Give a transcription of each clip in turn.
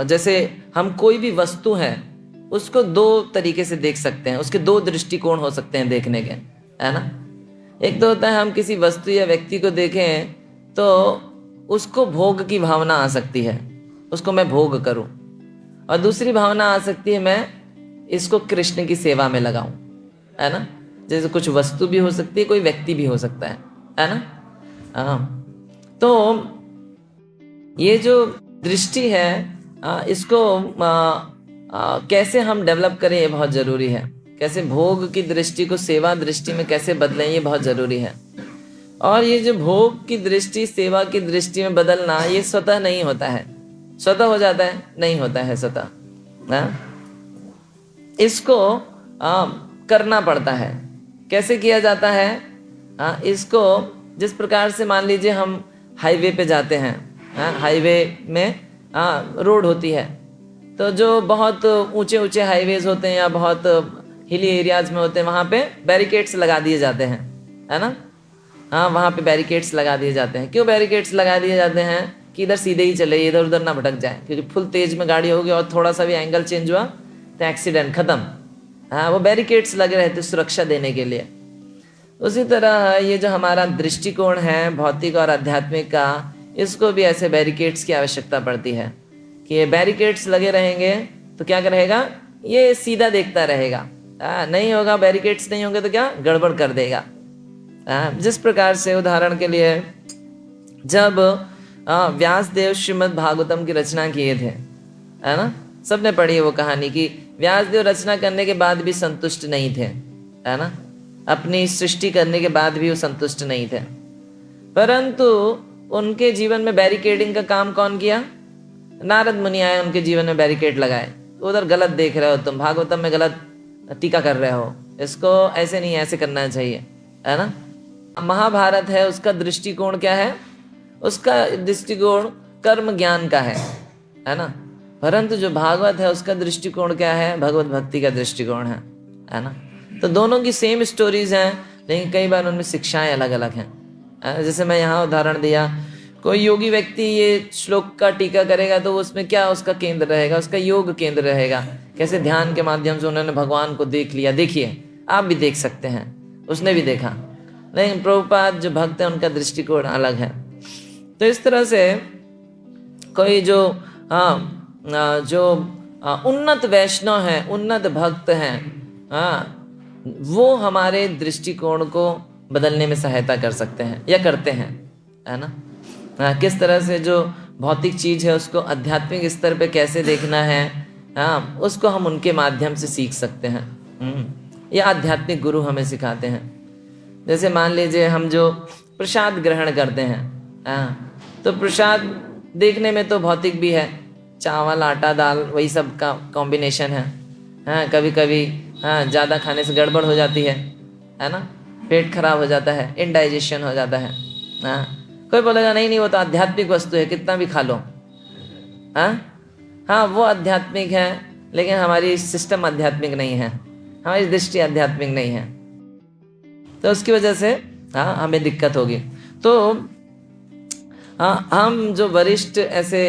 जैसे हम कोई भी वस्तु है उसको दो तरीके से देख सकते हैं, उसके दो दृष्टिकोण हो सकते हैं देखने के, है ना। एक तो होता है हम किसी वस्तु या व्यक्ति को देखें तो उसको भोग की भावना आ सकती है, उसको मैं भोग करूं, और दूसरी भावना आ सकती है मैं इसको कृष्ण की सेवा में लगाऊं, है ना। जैसे कुछ वस्तु भी हो सकती है, कोई व्यक्ति भी हो सकता है ना। हाँ, तो ये जो दृष्टि है इसको कैसे हम डेवलप करें ये बहुत जरूरी है। कैसे भोग की दृष्टि को सेवा दृष्टि में कैसे बदलें ये बहुत जरूरी है। और ये जो भोग की दृष्टि सेवा की दृष्टि में बदलना ये स्वतः नहीं होता है। स्वतः हो जाता है? नहीं होता है स्वतः, इसको करना पड़ता है। कैसे किया जाता है? इसको जिस प्रकार से मान लीजिए हम हाईवे पे जाते हैं, हाईवे में रोड होती है, तो जो बहुत ऊंचे ऊंचे हाईवेज होते हैं या बहुत हिली एरियाज में होते हैं वहाँ पे बैरिकेड्स लगा दिए जाते हैं, है ना। हाँ, वहाँ पे बैरिकेड्स लगा दिए जाते हैं। क्यों बैरिकेड्स लगा दिए जाते हैं? कि इधर सीधे ही चले, इधर उधर ना भटक जाए, क्योंकि फुल तेज में गाड़ी होगी और थोड़ा सा भी एंगल चेंज हुआ तो एक्सीडेंट खत्म। हाँ, वो बैरिकेड्स लगे रहते सुरक्षा देने के लिए। उसी तरह ये जो हमारा दृष्टिकोण है भौतिक और आध्यात्मिक का, इसको भी ऐसे बैरिकेड्स की आवश्यकता पड़ती है कि ये बैरिकेड्स लगे रहेंगे तो क्या रहेगा, ये सीधा देखता रहेगा। नहीं होगा, बैरिकेड्स नहीं होंगे तो क्या गड़बड़ कर देगा। जिस प्रकार से उदाहरण के लिए जब व्यासदेव श्रीमद् भागवतम की रचना किए थे, है ना, सबने पढ़ी है वो कहानी कि व्यासदेव रचना करने के बाद भी संतुष्ट नहीं थे, है ना। अपनी सृष्टि करने के बाद भी वो संतुष्ट नहीं थे, परंतु उनके जीवन में बैरिकेडिंग का काम कौन किया? नारद मुनि आए, उनके जीवन में बैरिकेड लगाए। उधर गलत देख रहे हो तुम, भागवतम में गलत टीका कर रहे हो, इसको ऐसे नहीं ऐसे करना चाहिए, है ना। महाभारत है, उसका दृष्टिकोण क्या है? उसका दृष्टिकोण कर्म ज्ञान का है ना। परंतु जो भागवत है उसका दृष्टिकोण क्या है? भगवत भक्ति का दृष्टिकोण है ना। तो दोनों की सेम स्टोरीज हैं, लेकिन कई बार उनमें शिक्षाएं अलग अलग हैं। जैसे मैं यहाँ उदाहरण दिया, कोई योगी व्यक्ति ये श्लोक का टीका करेगा तो उसमें क्या उसका केंद्र रहेगा? उसका योग केंद्र रहेगा। कैसे ध्यान के माध्यम से उन्होंने भगवान को देख लिया। देखिए, आप भी देख सकते हैं, उसने भी देखा। लेकिन प्रभुपाद जो भक्त है उनका दृष्टिकोण अलग है। तो इस तरह से कोई जो उन्नत वैष्णव है, उन्नत भक्त हैं, वो हमारे दृष्टिकोण को बदलने में सहायता कर सकते हैं या करते हैं, है ना। किस तरह से जो भौतिक चीज है उसको आध्यात्मिक स्तर पे कैसे देखना है, उसको हम उनके माध्यम से सीख सकते हैं। ये आध्यात्मिक गुरु हमें सिखाते हैं। जैसे मान लीजिए हम जो प्रसाद ग्रहण करते हैं, तो प्रसाद देखने में तो भौतिक भी है, चावल आटा दाल वही सब का कॉम्बिनेशन है। कभी कभी ज़्यादा खाने से गड़बड़ हो जाती है ना, पेट खराब हो जाता है, इनडाइजेशन हो जाता है। कोई बोलेगा नहीं नहीं वो तो आध्यात्मिक वस्तु है, कितना भी खा लो। हाँ, वो आध्यात्मिक है, लेकिन हमारी सिस्टम आध्यात्मिक नहीं है, हमारी दृष्टि आध्यात्मिक नहीं है, तो उसकी वजह से हमें दिक्कत होगी। तो हम जो वरिष्ठ ऐसे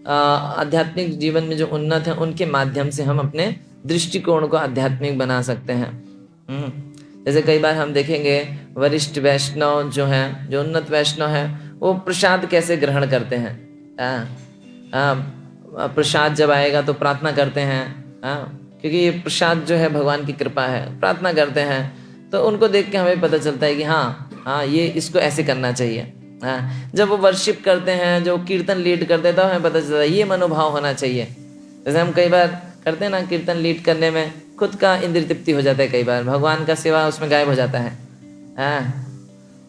आध्यात्मिक जीवन में जो उन्नत हैं उनके माध्यम से हम अपने दृष्टिकोण को आध्यात्मिक बना सकते हैं। जैसे कई बार हम देखेंगे वरिष्ठ वैष्णव जो हैं, जो उन्नत वैष्णव हैं, वो प्रसाद कैसे ग्रहण करते हैं। प्रसाद जब आएगा तो प्रार्थना करते हैं, क्योंकि ये प्रसाद जो है भगवान की कृपा है, प्रार्थना करते हैं। तो उनको देख के हमें पता चलता है कि हाँ ये इसको ऐसे करना चाहिए। जब वो वर्शिप करते हैं, जो कीर्तन लीड करते हैं, तो हमें पता चलता है ये मनोभाव होना चाहिए। जैसे हम कई बार करते हैं ना, कीर्तन लीड करने में खुद का इंद्र तृप्ति हो जाता है, कई बार भगवान का सेवा उसमें गायब हो जाता है।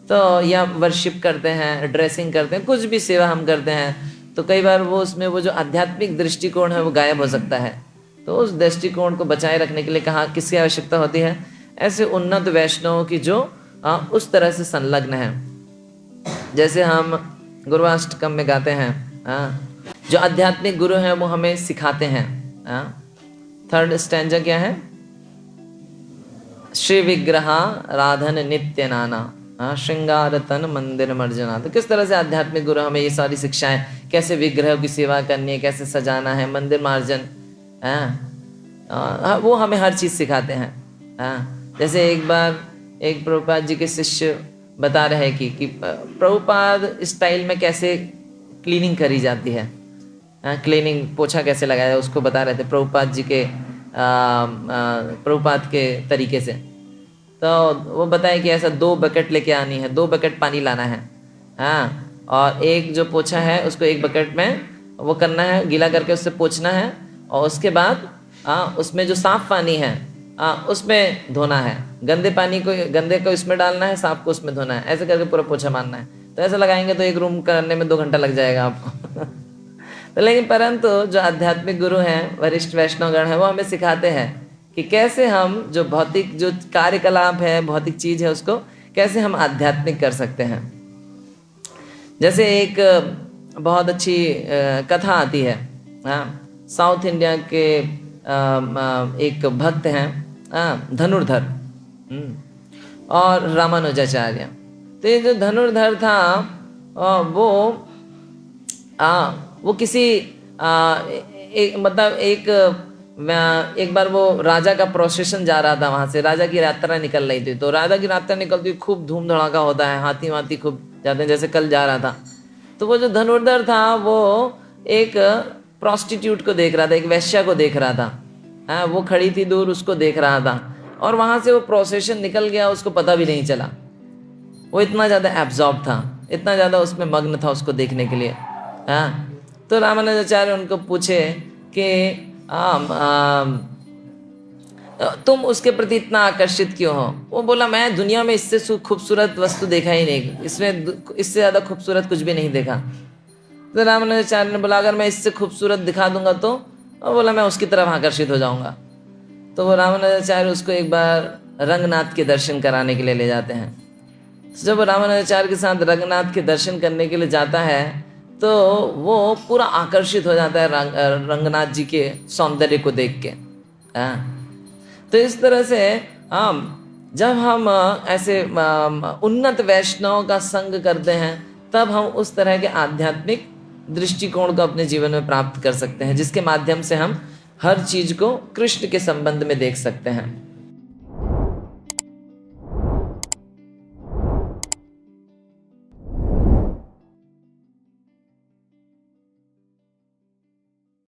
तो या वर्शिप करते हैं, ड्रेसिंग करते हैं, कुछ भी सेवा हम करते हैं, तो कई बार वो उसमें वो जो आध्यात्मिक दृष्टिकोण है वो गायब हो सकता है। तो उस दृष्टिकोण को बचाए रखने के लिए कहाँ किसकी आवश्यकता होती है? ऐसे उन्नत वैष्णवों की जो उस तरह से संलग्न है। जैसे हम गुरुवाष्टकम में गाते हैं, जो आध्यात्मिक गुरु हैं वो हमें सिखाते हैं। 3rd स्टैंजा क्या है? श्री विग्रहा राधन नित्य नाना श्रृंगार तन मंदिर मर्जना। तो किस तरह से आध्यात्मिक गुरु हमें ये सारी शिक्षाएं, कैसे विग्रह की सेवा करनी है, कैसे सजाना है, मंदिर मार्जन, वो हमें हर चीज़ सिखाते हैं। जैसे एक बार एक प्रभुपाद जी के शिष्य बता रहे हैं कि प्रभुपाद स्टाइल में कैसे क्लीनिंग करी जाती है, क्लीनिंग पोछा कैसे लगाया है, उसको बता रहे थे प्रभुपाद जी के प्रभुपाद के तरीके से। तो वो बताए कि ऐसा 2 बकेट लेके आनी है, 2 बकेट पानी लाना है, और एक जो पोछा है उसको एक बकेट में वो करना है, गीला करके उससे पोछना है, और उसके बाद उसमें जो साफ पानी है उसमें धोना है, गंदे को इसमें डालना है, साफ को उसमें धोना है, ऐसे करके पूरा पोछा मारना है। तो ऐसा लगाएंगे तो एक रूम करने में 2 घंटा लग जाएगा आपको। तो लेकिन परंतु जो आध्यात्मिक गुरु हैं, वरिष्ठ वैष्णवगण हैं, वो हमें सिखाते हैं कि कैसे हम जो भौतिक जो कार्यकलाप है, भौतिक चीज़ है, उसको कैसे हम आध्यात्मिक कर सकते हैं। जैसे एक बहुत अच्छी कथा आती है, साउथ इंडिया के एक भक्त हैं धनुर्धर और रामानुजाचार्य। तो ये जो धनुर्धर था वो किसी एक बार वो राजा का प्रोसेशन जा रहा था, वहाँ से राजा की यात्रा निकल रही थी। तो राजा की यात्रा निकलती खूब धूम धड़ाका होता है, हाथी वाथी खूब जाते हैं, जैसे कल जा रहा था। तो वो जो धनुर्धर था वो एक प्रोस्टिट्यूट को देख रहा था, एक वैश्या को देख रहा था। वो खड़ी थी दूर, उसको देख रहा था, और वहाँ से वो प्रोसेशन निकल गया, उसको पता भी नहीं चला। वो इतना ज़्यादा एब्जॉर्ब था, इतना ज़्यादा उसमें मग्न था उसको देखने के लिए। तो रामानुजाचार्य उनको पूछे कि तुम उसके प्रति इतना आकर्षित क्यों हो? वो बोला, मैं दुनिया में इससे खूबसूरत वस्तु देखा ही नहीं, इससे ज़्यादा खूबसूरत कुछ भी नहीं देखा। तो रामानुजाचार्य ने बोला, अगर मैं इससे खूबसूरत दिखा दूंगा तो? और बोला, मैं उसकी तरफ आकर्षित हो जाऊंगा। तो वो रामानुजाचार्य उसको एक बार रंगनाथ के दर्शन कराने के लिए ले जाते हैं। जब रामानुजाचार्य के साथ रंगनाथ के दर्शन करने के लिए जाता है तो वो पूरा आकर्षित हो जाता है रंगनाथ जी के सौंदर्य को देख के। तो इस तरह से जब हम ऐसे उन्नत वैष्णव का संग करते हैं तब हम उस तरह के आध्यात्मिक दृष्टिकोण को अपने जीवन में प्राप्त कर सकते हैं, जिसके माध्यम से हम हर चीज को कृष्ण के संबंध में देख सकते हैं।